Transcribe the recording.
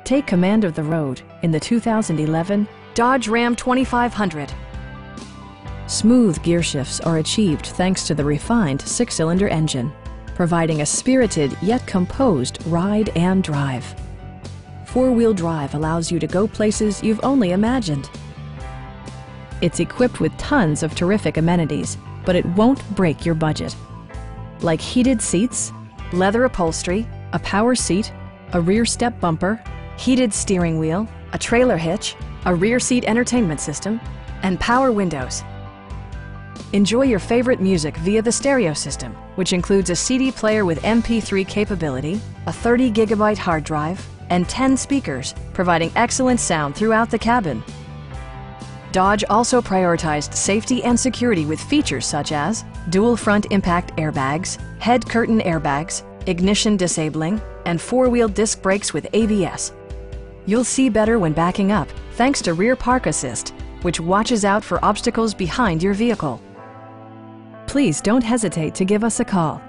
Take command of the road in the 2011 Dodge Ram 2500. Smooth gear shifts are achieved thanks to the refined 6-cylinder engine, providing a spirited yet composed ride and drive. 4-wheel drive allows you to go places you've only imagined. It's equipped with tons of terrific amenities, but it won't break your budget. Like heated seats, leather upholstery, a power seat, a rear step bumper, heated steering wheel, a trailer hitch, a rear seat entertainment system, and power windows. Enjoy your favorite music via the stereo system, which includes a CD player with MP3 capability, a 30-gigabyte hard drive, and 10 speakers, providing excellent sound throughout the cabin. Dodge also prioritized safety and security with features such as dual front impact airbags, head curtain airbags, ignition disabling, and 4-wheel disc brakes with ABS. You'll see better when backing up thanks to Rear Park Assist, which watches out for obstacles behind your vehicle. Please don't hesitate to give us a call.